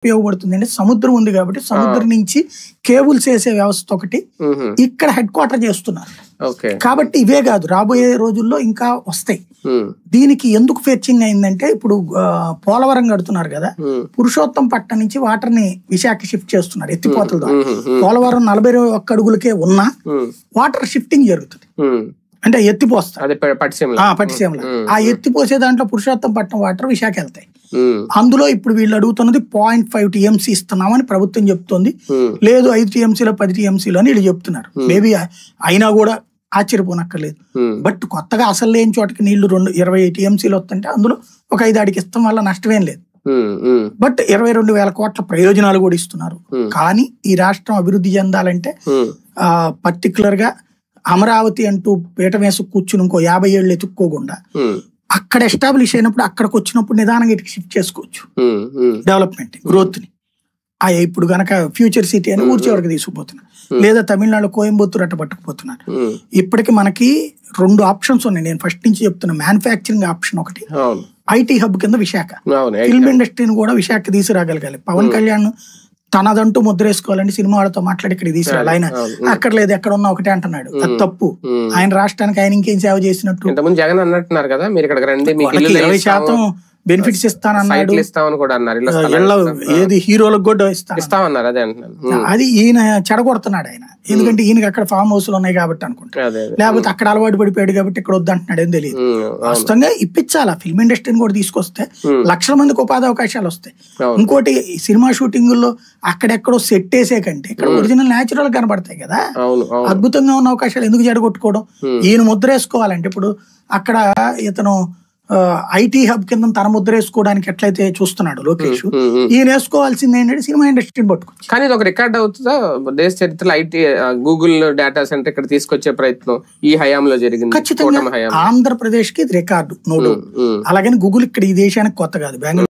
ఉపయోగపడుతుంది అంటే సముద్రం ఉంది కాబట్టి సముద్రం నుంచి కేబుల్స్ వేసే వ్యవస్థ ఒకటి ఇక్కడ హెడ్ క్వార్టర్ చేస్తున్నారు. కాబట్టి ఇవే కాదు రాబోయే రోజుల్లో ఇంకా వస్తాయి. దీనికి ఎందుకు ఫెచ్చింగ్ అయిందంటే ఇప్పుడు పోలవరం కడుతున్నారు కదా, పురుషోత్తం పట్నం నుంచి వాటర్ ని విశాఖ షిఫ్ట్ చేస్తున్నారు ఎత్తిపోతల ద్వారా. పోలవరం 41 అడుగులకే ఉన్నా వాటర్ షిఫ్టింగ్ జరుగుతుంది అంటే ఎత్తిపోస్తారు పట్టిసీమలో. ఆ ఎత్తిపోసే దాంట్లో పురుషోత్తం పట్నం వాటర్ విశాఖ వెళ్తాయి. అందులో ఇప్పుడు వీళ్ళు అడుగుతున్నది 0.5 TMC ఇస్తున్నామని ప్రభుత్వం చెప్తోంది. లేదు 5 TMCలో 10 TMCలో అని వీళ్ళు చెప్తున్నారు. మేబీ అయినా కూడా ఆశ్చర్యపోనక్కర్లేదు. బట్ కొత్తగా అసలు లేని చోటకి నీళ్లు 20 TMCలు వస్తుంటే అందులో ఒక 5 అడికి ఇస్తాం వల్ల నష్టమేం లేదు. బట్ 22,000 కోట్ల ప్రయోజనాలు కూడా ఇస్తున్నారు. కానీ ఈ రాష్ట్రం అభివృద్ధి చెందాలంటే పర్టికులర్ గా అమరావతి అంటూ పీట వేసి కూర్చుని ఇంకో 50 ఏళ్ళు ఎత్తుక్కోకుండా అక్కడ ఎస్టాబ్లిష్ అయినప్పుడు అక్కడికి వచ్చినప్పుడు నిదానంగా ఇటుకి షిఫ్ట్ చేసుకోవచ్చు డెవలప్మెంట్ గ్రోత్ ని. ఇప్పుడు గనక ఫ్యూచర్ సిటీ అని ఊరి చివరికి తీసుకుపోతున్నారు, లేదా తమిళనాడు కోయంబత్తూరు అట్ట పట్టుకుపోతున్నారు. ఇప్పటికి మనకి 2 ఆప్షన్స్ ఉన్నాయి. నేను ఫస్ట్ నుంచి చెప్తున్నా, మ్యానుఫ్యాక్చరింగ్ ఆప్షన్ ఒకటి, ఐటీ హబ్ కింద విశాఖ, ఫిల్మ్ ఇండస్ట్రీని కూడా విశాఖ తీసుకురాగలగాలి. పవన్ కళ్యాణ్ తనదంటూ ముద్రేసుకోవాలంటే సినిమా వాళ్ళతో మాట్లాడి ఇక్కడ తీసుకురాలి. ఆయన అక్కడ లేదు ఎక్కడ ఉన్నా ఒకటే అంటున్నాడు, అది తప్పు. ఆయన రాష్ట్రానికి ఆయన ఇంకేం సేవ చేసినట్టు. జగన్ అన్నట్టున్నారు కదా, మీరు ఇక్కడ రండి 20% బెనిఫిట్స్ ఇస్తానన్నాడు. ఏది హీరోలకు కూడా ఇస్తామన్నారు, అదే అంటున్నాను. అది ఈయన చెడగొడుతున్నాడు ఆయన, ఎందుకంటే ఈయనకి అక్కడ ఫామ్ హౌస్లు ఉన్నాయి కాబట్టి అనుకుంటా, లేకపోతే అక్కడ అలవాటు పడిపోయాడు కాబట్టి ఇక్కడ వద్దంటున్నాడు ఏం తెలియదు. వాస్తవంగా ఇప్పించాలా, ఫిల్మ్ ఇండస్ట్రీని కూడా తీసుకొస్తే లక్షల మందికి ఉపాధి అవకాశాలు వస్తాయి. ఇంకోటి సినిమా షూటింగ్ లో అక్కడెక్కడో సెట్ వేసే కంటే ఇక్కడ ఒరిజినల్ న్యాచురల్ కనబడతాయి కదా, అద్భుతంగా ఉన్న అవకాశాలు ఎందుకు చెడగొట్టుకోవడం. ఈయన ముద్ర వేసుకోవాలంటే ఇప్పుడు అక్కడ ఇతను ఐటీ హబ్ కింద తన ముద్ర వేసుకోవడానికి ఎట్లయితే చూస్తున్నాడు లోకేష్, ఈయన వేసుకోవాల్సింది ఏంటంటే సినిమా ఇండస్ట్రీని పట్టుకోవచ్చు. కానీ ఇది ఒక రికార్డ్ అవుతుందా దేశ చరిత్రలో? ఐటీ గూగుల్ డేటా సెంటర్ ఇక్కడ తీసుకొచ్చే ప్రయత్నం ఈ హయాంలో జరిగింది. ఖచ్చితంగా ఆంధ్రప్రదేశ్ కి ఇది రికార్డు, నో డౌట్. అలాగని గూగుల్ ఇక్కడ ఈ దేశానికి కొత్త కాదు. బెంగళూరు